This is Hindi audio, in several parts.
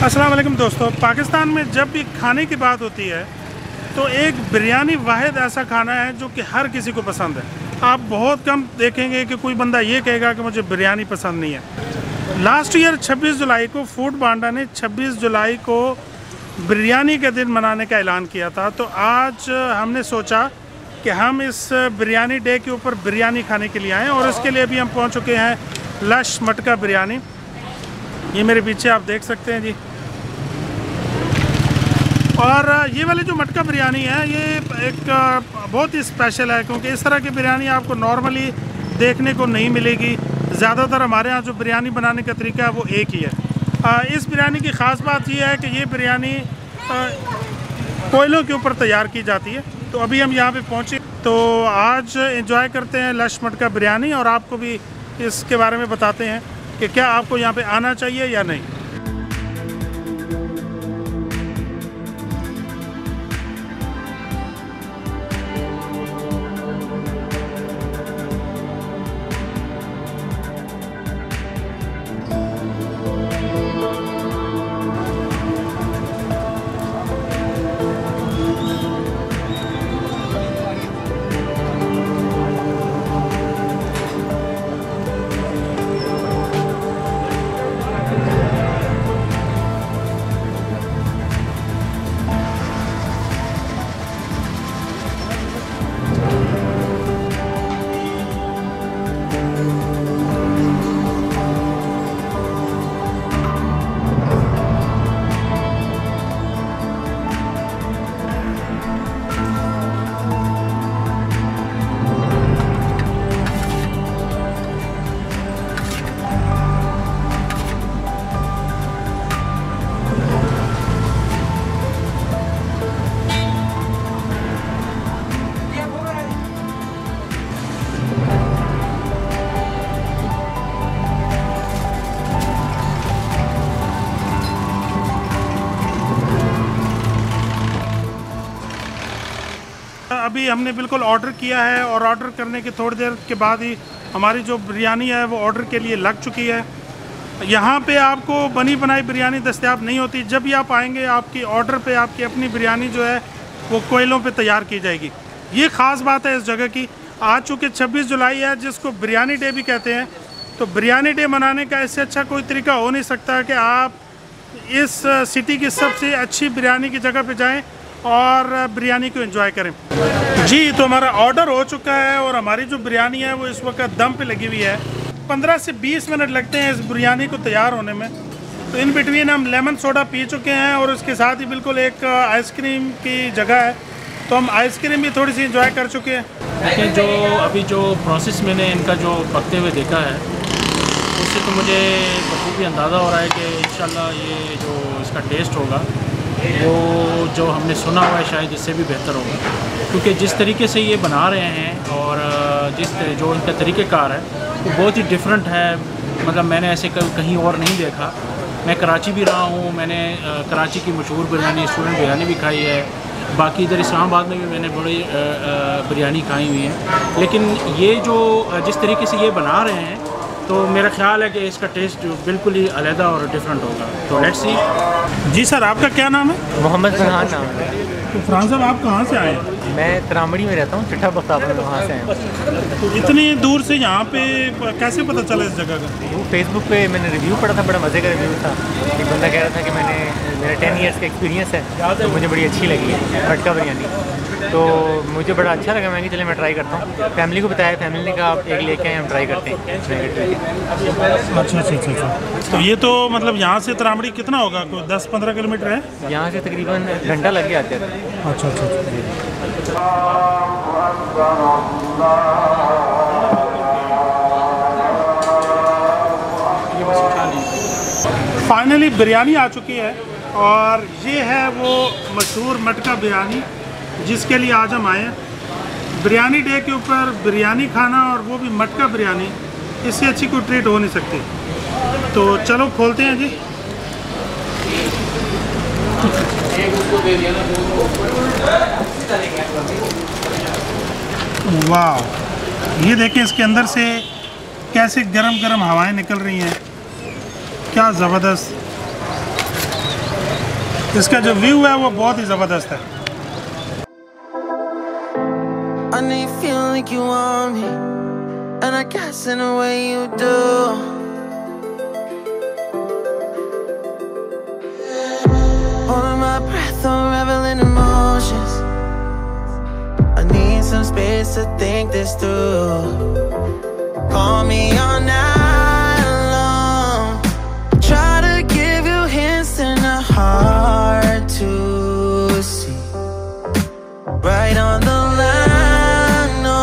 अस्सलाम वालेकुम दोस्तों। पाकिस्तान में जब भी खाने की बात होती है तो एक बिरयानी वाहिद ऐसा खाना है जो कि हर किसी को पसंद है। आप बहुत कम देखेंगे कि कोई बंदा ये कहेगा कि मुझे बिरयानी पसंद नहीं है। लास्ट ईयर 26 जुलाई को फूड पांडा ने 26 जुलाई को बिरयानी के दिन मनाने का ऐलान किया था। तो आज हमने सोचा कि हम इस बिरयानी डे के ऊपर बिरयानी खाने के लिए आएँ और इसके लिए अभी हम पहुँच चुके हैं लश मटका बिरयानी। ये मेरे पीछे आप देख सकते हैं जी। और ये वाली जो मटका बिरयानी है ये एक बहुत ही स्पेशल है, क्योंकि इस तरह की बिरयानी आपको नॉर्मली देखने को नहीं मिलेगी। ज़्यादातर हमारे यहाँ जो बिरयानी बनाने का तरीका है वो एक ही है। इस बिरयानी की ख़ास बात यह है कि ये बिरयानी कोयलों के ऊपर तैयार की जाती है। तो अभी हम यहाँ पे पहुँचे तो आज एंजॉय करते हैं लश मटका बिरयानी और आपको भी इसके बारे में बताते हैं कि क्या आपको यहाँ पे आना चाहिए या नहीं। अभी हमने बिल्कुल ऑर्डर किया है और ऑर्डर करने के थोड़ी देर के बाद ही हमारी जो बिरयानी है वो ऑर्डर के लिए लग चुकी है। यहाँ पे आपको बनी बनाई बिरयानी दस्तयाब नहीं होती। जब भी आप आएंगे आपकी ऑर्डर पे आपकी अपनी बिरयानी जो है वो कोयलों पे तैयार की जाएगी। ये ख़ास बात है इस जगह की। आज चूँकि 26 जुलाई है जिसको बिरयानी डे भी कहते हैं, तो बिरयानी डे मनाने का इससे अच्छा कोई तरीका हो नहीं सकता कि आप इस सिटी की सबसे अच्छी बिरयानी की जगह पर जाएँ और बिरयानी को एंजॉय करें। जी तो हमारा ऑर्डर हो चुका है और हमारी जो बिरयानी है वो इस वक्त दम पे लगी हुई है। 15 से 20 मिनट लगते हैं इस बिरयानी को तैयार होने में। तो इन बिटवीन हम लेमन सोडा पी चुके हैं और उसके साथ ही बिल्कुल एक आइसक्रीम की जगह है, तो हम आइसक्रीम भी थोड़ी सी एंजॉय कर चुके हैं। देखिए जो अभी जो प्रोसेस मैंने इनका जो पकते हुए देखा है उससे तो मुझे बखूबी अंदाज़ा हो रहा है कि इंशाल्लाह ये जो इसका टेस्ट होगा वो जो हमने सुना हुआ है शायद इससे भी बेहतर होगा, क्योंकि जिस तरीके से ये बना रहे हैं और जो इनका तरीक़ेकार है वो बहुत ही डिफरेंट है। मतलब मैंने ऐसे कहीं और नहीं देखा। मैं कराची भी रहा हूँ, मैंने कराची की मशहूर बिरयानी स्टूडेंट बिरयानी भी खाई है, बाकी इधर इस्लामाबाद में भी मैंने बड़ी बिरयानी खाई हुई है। लेकिन ये जो जिस तरीके से ये बना रहे हैं तो मेरा ख्याल है कि इसका टेस्ट बिल्कुल ही अलग और डिफरेंट होगा। तो लेट्स सी। जी सर, आपका क्या नाम है? मोहम्मद फरहान नाम है। तो फरहान साहब आप कहाँ से आए हैं? मैं तरामड़ी में रहता हूँ, चिट्ठा बख्ताब में, वहाँ से आया हूँ। तो इतनी दूर से यहाँ पे कैसे पता चला इस जगह का? वो फेसबुक पे मैंने रिव्यू पढ़ा था, बड़ा मज़े का रिव्यू था। एक बंदा कह रहा था कि मेरा 10 ईयर्स का एक्सपीरियंस है, तो मुझे बड़ी अच्छी लगी है मटका बिरयानी। तो मुझे बड़ा अच्छा लगा। मैं कि चले मैं ट्राई करता हूँ। फैमिली को बताया, फैमिली ने कहा आप एक लेके आए, हम ट्राई करते हैं। अच्छा। तो ये तो मतलब यहाँ से तरामड़ी कितना होगा? कोई 10-15 किलोमीटर है? यहाँ से तकरीबन घंटा लग गया आते थे। अच्छा। फाइनली बिरयानी आ चुकी है और ये है वो मशहूर मटका बिरयानी जिसके लिए आज हम आए हैं। बिरयानी डे के ऊपर बिरयानी खाना और वो भी मटका बिरयानी, इससे अच्छी कोई ट्रीट हो नहीं सकती। तो चलो खोलते हैं जी। वाह, ये देखें इसके अंदर से कैसे गरम गरम हवाएं निकल रही हैं, क्या ज़बरदस्त। इसका जो व्यू है वो बहुत ही ज़बरदस्त है। I know you feel like you want me, and I guess in a way you do. Holding my breath, unraveling emotions. I need some space to think this through. Call me all night long. Try to give you hints and a hard to see. Right on the line, no.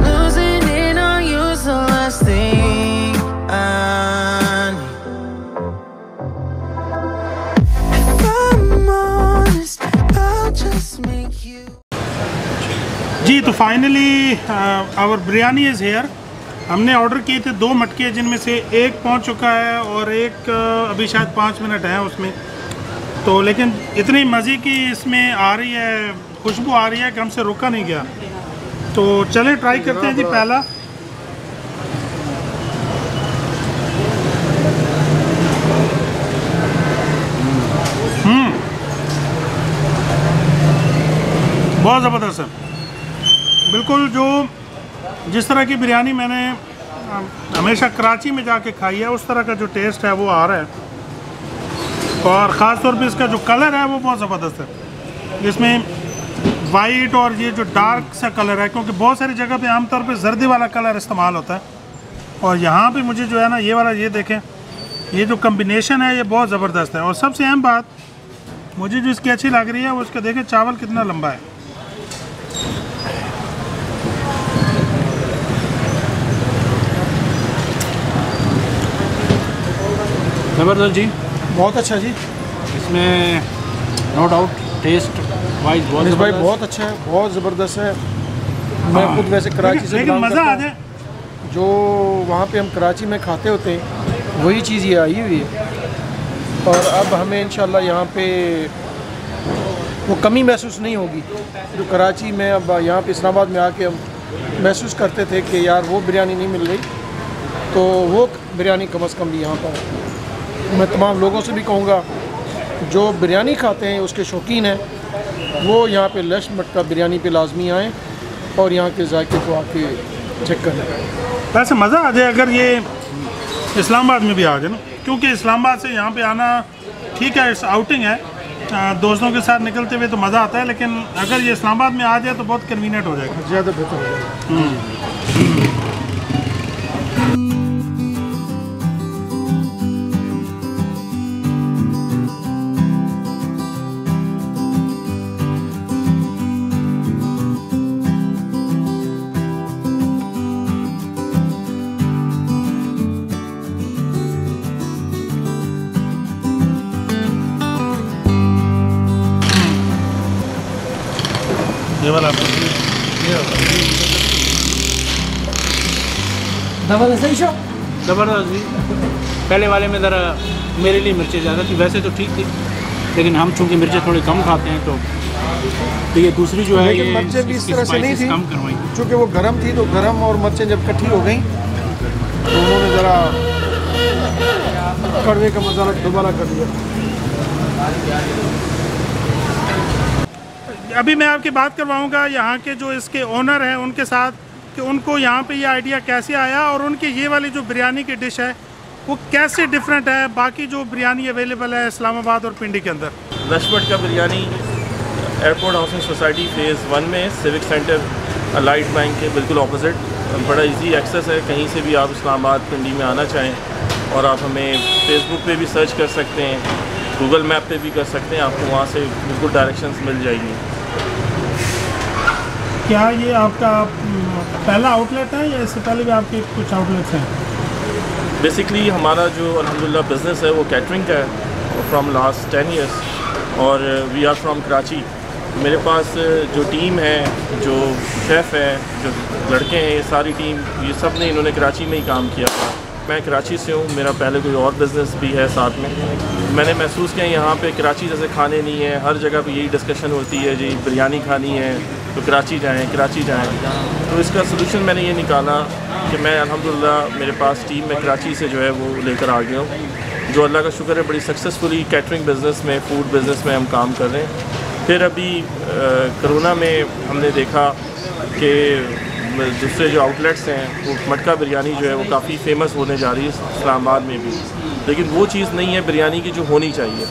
Losing it on you's the last thing I need. If I'm honest, I'll just make you. जी तो finally our biryani is here. हमने ऑर्डर किए थे 2 मटके, जिनमें से एक पहुंच चुका है और एक अभी शायद 5 मिनट है उसमें। तो लेकिन इतनी मज़े की इसमें आ रही है, खुशबू आ रही है कि हमसे रुका नहीं गया। तो चलें ट्राई करते हैं जी। पहला बहुत ज़बरदस्त है, बिल्कुल जो जिस तरह की बिरयानी मैंने हमेशा कराची में जाके खाई है उस तरह का जो टेस्ट है वो आ रहा है। और ख़ास तौर पे इसका जो कलर है वो बहुत ज़बरदस्त है। इसमें वाइट और ये जो डार्क सा कलर है, क्योंकि बहुत सारी जगह पे आमतौर पे जर्दी वाला कलर इस्तेमाल होता है, और यहाँ पे मुझे जो है ना ये वाला, ये देखें, ये जो कम्बिनेशन है ये बहुत ज़बरदस्त है। और सबसे अहम बात मुझे जो इसकी अच्छी लग रही है वो इसका देखें चावल कितना लंबा है। ज़बरदस्त जी, बहुत अच्छा जी। इसमें नो डाउट टेस्ट वाइज बहुत भाई बहुत अच्छा है, बहुत ज़बरदस्त है। मैं खुद वैसे कराची से लेकिन मज़ा आ जाए, जो वहाँ पे हम कराची में खाते होते हैं वही चीज़ ये आई हुई है। और अब हमें इंशाल्लाह यहाँ पे वो कमी महसूस नहीं होगी जो कराची में, अब यहाँ पे इस्लामाबाद में आके हम महसूस करते थे कि यार वो बिरयानी नहीं मिल रही, तो वो बिरयानी कम अज़ कम भी यहाँ पर। मैं तमाम लोगों से भी कहूँगा जो बिरयानी खाते हैं, उसके शौकीन हैं, वो यहाँ पे लश मटका बिरयानी पे लाजमी आएँ और यहाँ के जायके को आके चेक करें। वैसे मज़ा आ जाए अगर ये इस्लामाबाद में भी आ जाए ना, क्योंकि इस्लामाबाद से यहाँ पे आना ठीक है, इस आउटिंग है, दोस्तों के साथ निकलते हुए तो मज़ा आता है, लेकिन अगर ये इस्लामाबाद में आ जाए तो बहुत कन्वीनियंट हो जाएगा, ज़्यादा बेहतर हो जाएगा। ये वाला ज़बरदस्त जी। पहले वाले में ज़रा मेरे लिए मिर्चें ज़्यादा थी, वैसे तो ठीक थी, लेकिन हम चूँकि मिर्चें थोड़ी कम खाते हैं तो ये दूसरी जो है ये मिर्चें भी इस तरह से नहीं थी, कम करवाई, चूँकि वो गर्म थी, तो गर्म और मिर्चें जब इकट्ठी हो गई तो उन्होंने ज़रा कड़वे का मसाला दोबारा कर दिया। अभी मैं आपकी बात करवाऊंगा यहाँ के जो इसके ओनर हैं उनके साथ, कि उनको यहाँ पे ये आइडिया कैसे आया और उनकी ये वाली जो बिरयानी की डिश है वो कैसे डिफरेंट है बाकी जो बिरयानी अवेलेबल है इस्लामाबाद और पिंडी के अंदर। लश मटका biryani airport housing society phase 1 में सिविक सेंटर लाइट बैंक के बिल्कुल ऑपोजिट। बड़ा इजी एक्सेस है, कहीं से भी आप इस्लामाबाद पिंडी में आना चाहें, और आप हमें फेसबुक पे भी सर्च कर सकते हैं, गूगल मैप पे भी कर सकते हैं, आपको वहाँ से बिल्कुल डायरेक्शंस मिल जाएगी। क्या ये आपका पहला आउटलेट है या इससे पहले भी आपके कुछ आउटलेट्स हैं? बेसिकली हमारा जो अल्हम्दुलिल्लाह बिज़नेस है वो कैटरिंग का है फ्रॉम लास्ट 10 ईयर्स, और वी आर फ्रॉम कराची। मेरे पास जो टीम है, जो शेफ़ है, जो लड़के हैं, ये सारी टीम, ये सब ने इन्होंने कराची में ही काम किया था। मैं कराची से हूँ, मेरा पहले कोई और बिज़नेस भी है साथ में। मैंने महसूस किया यहाँ पे कराची जैसे खाने नहीं है, हर जगह पे यही डिस्कशन होती है जी बिरयानी खानी है तो कराची जाएं, कराची जाएं। तो इसका सलूशन मैंने ये निकाला कि मैं अल्हम्दुलिल्लाह मेरे पास टीम में कराची से जो है वो लेकर आ गया हूँ, जो अल्लाह का शुक्र है बड़ी सक्सेसफुली कैटरिंग बिज़नेस में, फूड बिज़नेस में हम काम कर रहे हैं। फिर अभी कोरोना में हमने देखा कि दूसरे जो आउटलेट्स हैं वो मटका बिरयानी जो है वो काफ़ी फेमस होने जा रही है इस्लामाबाद में भी, लेकिन वो चीज़ नहीं है बिरयानी की जो होनी चाहिए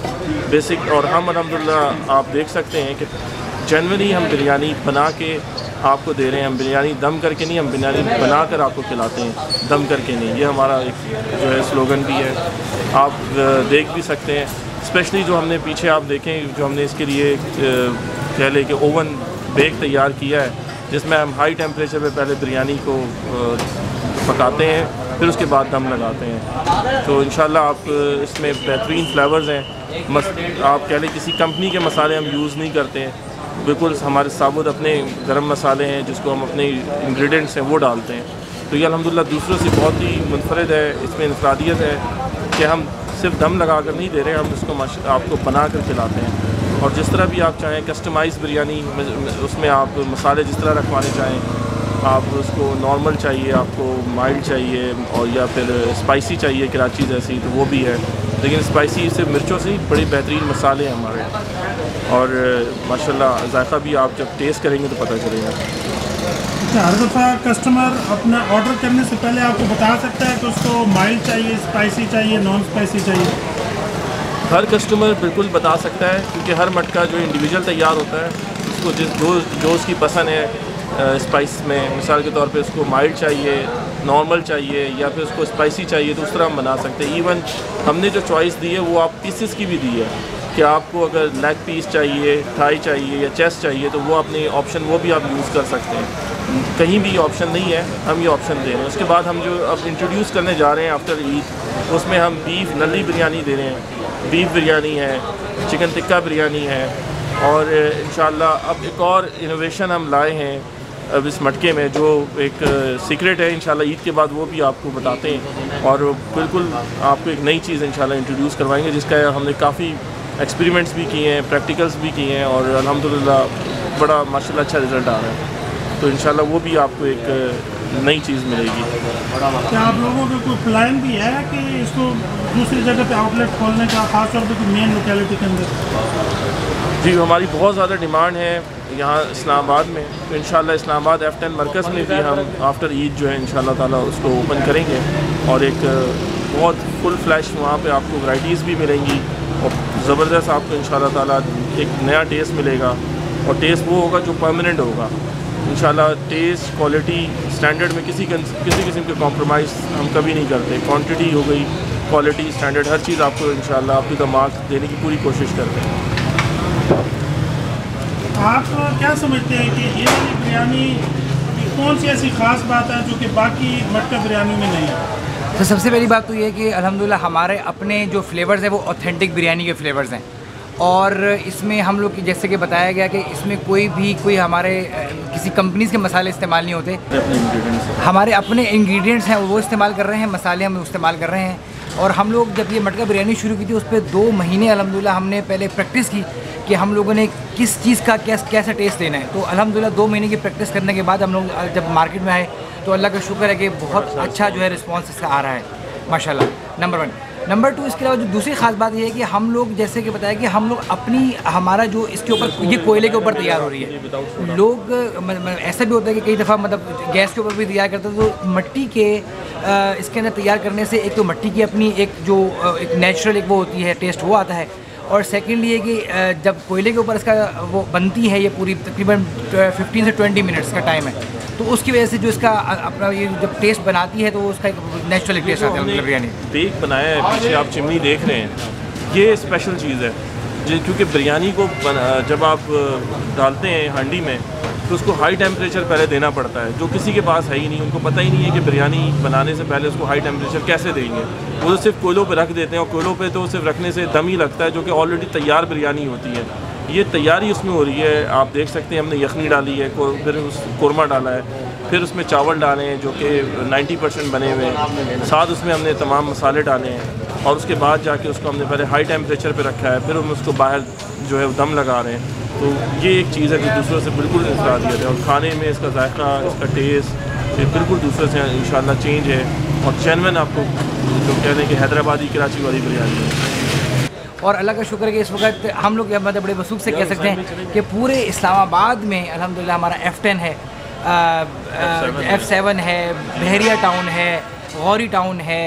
बेसिक। और हम अल्हम्दुलिल्लाह आप देख सकते हैं कि जनरली हम बिरयानी बना के आपको दे रहे हैं। हम बिरयानी दम करके नहीं, हम बिरयानी बना कर आपको खिलाते हैं, दम करके नहीं। ये हमारा एक जो है स्लोगन भी है, आप देख भी सकते हैं। स्पेशली जो हमने पीछे आप देखें, जो हमने इसके लिए कह लें कि ओवन बेक तैयार किया है, जिसमें हम हाई टेम्परेचर पे पहले बिरयानी को पकाते हैं, फिर उसके बाद दम लगाते हैं। तो इंशाल्लाह आप इसमें बेहतरीन फ्लेवर्स हैं। आप कह लें किसी कंपनी के मसाले हम यूज़ नहीं करते हैं, बिल्कुल हमारे साबुत अपने गरम मसाले हैं जिसको हम अपने इंग्रेडिएंट्स हैं वो डालते हैं। तो ये अल्हम्दुलिल्लाह दूसरों से बहुत ही मुनफरद है, इसमें इंफरादियत है कि हम सिर्फ दम लगा कर नहीं दे रहे, हम इसको आपको बना कर खिलाते हैं। और जिस तरह भी आप चाहें कस्टमाइज़ बिरयानी, उसमें आप मसाले जिस तरह रखवाने चाहें, आप उसको नॉर्मल चाहिए, आपको माइल्ड चाहिए और या फिर स्पाइसी चाहिए कराची जैसी, तो वो भी है। लेकिन स्पाइसी सिर्फ मिर्चों से ही बड़े बेहतरीन मसाले हैं हमारे, और माशाल्लाह जायका भी आप जब टेस्ट करेंगे तो पता चलेगा। अच्छा, हर दफ़ा कस्टमर अपना ऑर्डर करने से पहले आपको बता सकता है कि उसको माइल्ड चाहिए, स्पाइसी चाहिए, नॉन स्पाइसी चाहिए? हर कस्टमर बिल्कुल बता सकता है, क्योंकि हर मटका जो इंडिविजुअल तैयार होता है उसको जो उसकी पसंद है स्पाइस में, मिसाल के तौर पे उसको माइल्ड चाहिए, नॉर्मल चाहिए या फिर उसको स्पाइसी चाहिए, तो उस तरह हम बना सकते हैं। इवन हमने जो चॉइस दी है वो आप पीसेस की भी दी है कि आपको अगर लेग पीस चाहिए, थाई चाहिए या चेस्ट चाहिए, तो वो अपने ऑप्शन वो भी आप यूज़ कर सकते हैं। कहीं भी ऑप्शन नहीं है, हम ये ऑप्शन दे रहे हैं। उसके बाद हम जो अब इंट्रोड्यूस करने जा रहे हैं आफ्टर ईद, उसमें हम बीफ नली बिरयानी दे रहे हैं, बीफ बिरयानी है, चिकन टिक्का बिरयानी है, और इंशाल्लाह अब एक और इनोवेशन हम लाए हैं अब इस मटके में, जो एक सीक्रेट है। इंशाल्लाह ईद के बाद वो भी आपको बताते हैं, और बिल्कुल आपको एक नई चीज़ इंशाल्लाह इंट्रोड्यूस करवाएंगे, जिसका हमने काफ़ी एक्सपेरिमेंट्स भी किए हैं, प्रैक्टिकल्स भी किए हैं, और अल्हम्दुलिल्लाह बड़ा माशाल्लाह अच्छा रिज़ल्ट आ रहा है। तो इंशाल्लाह वो भी आपको एक नई चीज़ मिलेगी। क्या आप लोगों का कोई प्लान भी है कि इसको दूसरी जगह पे आउटलेट खोलने का, खास तौर पे मेन लोकेलिटी के अंदर? जी, हमारी बहुत ज़्यादा डिमांड है यहाँ इस्लामाबाद में, तो इंशाल्लाह इस्लामाबाद F10 मरकज़ में भी हम आफ्टर ईद जो है इंशाल्लाह ताला उसको ओपन करेंगे, और एक बहुत फुल फ्लैश वहाँ पे आपको वैराइटीज़ भी मिलेंगी, और ज़बरदस्त आपको इंशाल्लाह ताला एक नया टेस्ट मिलेगा, और टेस्ट वो होगा जो परमानेंट होगा इंशाल्लाह। टेस्ट, क्वालिटी, स्टैंडर्ड में किसी किस्म के कॉम्प्रोमाइज़ हम कभी नहीं करते। क्वांटिटी हो गई, क्वालिटी, स्टैंडर्ड, हर चीज़ आपको इंशाल्लाह अप टू द मार्क देने की पूरी कोशिश करते हैं। आप क्या समझते हैं कि ये वाली बिरयानी कौन सी ऐसी ख़ास बात है जो कि बाकी मटका बिरयानी में नहीं है? तो सबसे पहली बात तो ये है कि अल्हम्दुलिल्लाह हमारे अपने जो फ्लेवर्स हैं वो ऑथेंटिक बिरयानी के फ्लेवर्स हैं, और इसमें हम लोग जैसे कि बताया गया कि इसमें कोई हमारे किसी कंपनीज़ के मसाले इस्तेमाल नहीं होते, हमारे अपने इंग्रेडिएंट्स हैं वो इस्तेमाल कर रहे हैं, मसाले हम इस्तेमाल कर रहे हैं। और हम लोग जब ये मटका बिरयानी शुरू की थी उस पर 2 महीने अल्हम्दुलिल्लाह हमने पहले प्रैक्टिस की कि हम लोगों ने किस चीज़ का कैसा टेस्ट देना है। तो अल्हम्दुलिल्लाह 2 महीने की प्रैक्टिस करने के बाद हम लोग जब मार्केट में आए तो अल्लाह का शुक्र है कि बहुत अच्छा जो है रिस्पॉन्स इसका आ रहा है माशाल्लाह, नंबर 1। नंबर 2, इसके अलावा जो दूसरी ख़ास बात ये है कि हम लोग जैसे कि बताया कि हम लोग हमारा जो इसके ऊपर ये कोयले के ऊपर तैयार हो रही है। लोग ऐसा भी होता है कि कई दफ़ा मतलब गैस के ऊपर भी तैयार करते हैं, तो मिट्टी के इसके अंदर तैयार करने से एक तो मिट्टी की अपनी एक नेचुरल एक वो होती है टेस्ट, वो आता है, और सेकेंडली ये कि जब कोयले के ऊपर इसका वो बनती है, ये पूरी तकरीबन 15 से 20 मिनट्स का टाइम है, तो उसकी वजह से जो इसका अपना ये जब टेस्ट बनाती है तो उसका एक नेचुरल टेस्ट आता है बिरयानी। बेक बनाया है, पीछे आप चिमनी देख रहे हैं, ये स्पेशल चीज़ है क्योंकि बिरयानी को जब आप डालते हैं हांडी में तो उसको हाई टेम्परेचर पहले देना पड़ता है, जो किसी के पास है ही नहीं। उनको पता ही नहीं है कि बिरयानी बनाने से पहले उसको हाई टेम्परेचर कैसे देंगे। वो तो सिर्फ कोयलों पे रख देते हैं, और कोयलों पे तो सिर्फ रखने से दम ही लगता है, जो कि ऑलरेडी तैयार बिरयानी होती है। ये तैयारी उसमें हो रही है, आप देख सकते हैं हमने यखनी डाली है, फिर उस कोरमा डाला है, फिर उसमें चावल डाले हैं जो कि 90% बने हुए हैं, साथ उसमें हमने तमाम मसाले डाले हैं, और उसके बाद जाके उसको हमने पहले हाई टेम्परेचर पे रखा है, फिर हम उसको बाहर जो है दम लगा रहे हैं। तो ये एक चीज़ है जो दूसरों से बिल्कुल इंफरादियत है, और खाने में इसका जायका, इसका टेस्ट ये बिल्कुल दूसरे से इंशाल्लाह चेंज है। और जेन्युइन आपको जो कहते हैं कि हैदराबादी कराची वाली बिरयानी है। और अल्लाह का शुक्र है कि इस वक्त हम लोग मतलब बड़े वसूख से कह सकते हैं कि पूरे इस्लामाबाद में अल्हम्दुलिल्लाह हमारा F10 है, F7 है, बहरिया टाउन है, गौरी टाउन है,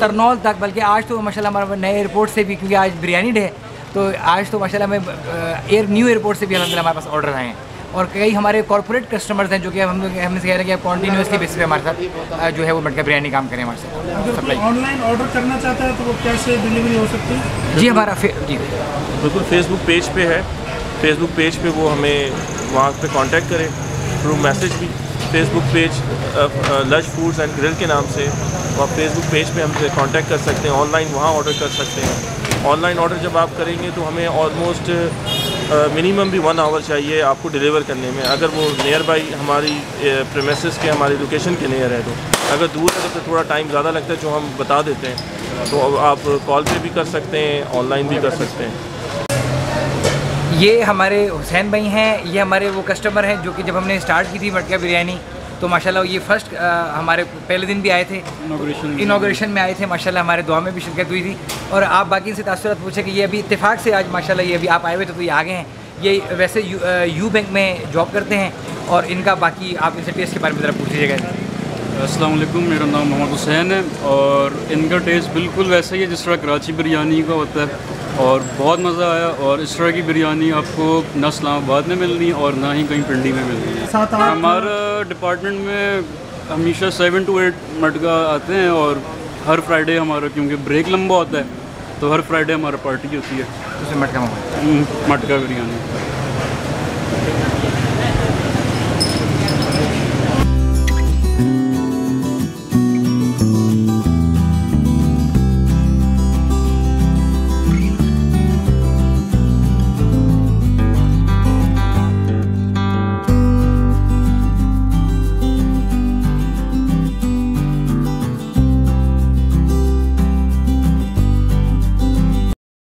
तरनौल तक, बल्कि आज तो माशाल्लाह हमारा नए एयरपोर्ट से भी, क्योंकि आज बिरयानी डे है, तो आज तो माशाल्लाह हमें न्यू एयरपोर्ट से भी अल्हम्दुलिल्लाह हमारे पास ऑर्डर आए हैं। और कई हमारे कॉर्पोरेट कस्टमर्स हैं जो कि हम कह रहे हैं कि आप कॉन्टीन्यूसली बेसिस पे हमारे साथ जो है वो मटका बिरयानी काम करें हमारे साथ। अगर कोई ऑनलाइन ऑर्डर करना चाहता है तो वो कैसे डिलीवरी हो सकती है? जी हमारा जी बिल्कुल फेसबुक पेज पे है, फेसबुक पेज पे वो हमें वहाँ पे कांटेक्ट करें थ्रू मैसेज भी। Facebook page lush foods and grill के नाम से वो आप फेसबुक पेज पे हमसे कांटेक्ट कर सकते हैं, ऑनलाइन वहाँ ऑर्डर कर सकते हैं। ऑनलाइन ऑर्डर जब आप करेंगे तो हमें ऑलमोस्ट मिनिमम भी 1 आवर चाहिए आपको डिलीवर करने में, अगर वो नियर बाई हमारी प्रेमिसेस के हमारी लोकेशन के नियर है। तो अगर दूर है तो थोड़ा टाइम ज़्यादा लगता है जो हम बता देते हैं, तो आप कॉल पे भी कर सकते हैं, ऑनलाइन भी कर सकते हैं। ये हमारे हुसैन भाई हैं, ये हमारे वो कस्टमर हैं जो कि जब हमने स्टार्ट की थी मटका बिरयानी तो माशाल्लाह ये फ़र्स्ट हमारे पहले दिन भी आए थे, इनाग्रेशन में आए थे, माशाल्लाह हमारे दुआ में भी शिरकत हुई थी। और आप बाकी से तासुरात पूछे कि ये अभी इत्तेफाक से आज माशाल्लाह ये अभी आप आए हुए थे तो ये आगे हैं। ये वैसे यू बैंक में जॉब करते हैं और इनका बाकी आप इनसे टेस्ट के बारे में ज़रा पूछ लीजिएगा। अस्सलाम वालेकुम, मेरा नाम मोहम्मद हुसैन है और इनका टेस्ट बिल्कुल वैसा ही है जिस तरह कराची बिरयानी का होता है और बहुत मज़ा आया। और इस तरह की बिरयानी आपको ना इस्लामाबाद में मिलनी और ना ही कहीं पिंडी में मिलनी है। हमारा डिपार्टमेंट में हमेशा 7 to 8 मटका आते हैं और हर फ्राइडे हमारा, क्योंकि ब्रेक लंबा होता है, तो हर फ्राइडे हमारा पार्टी होती है। उसमें मटका बिरयानी।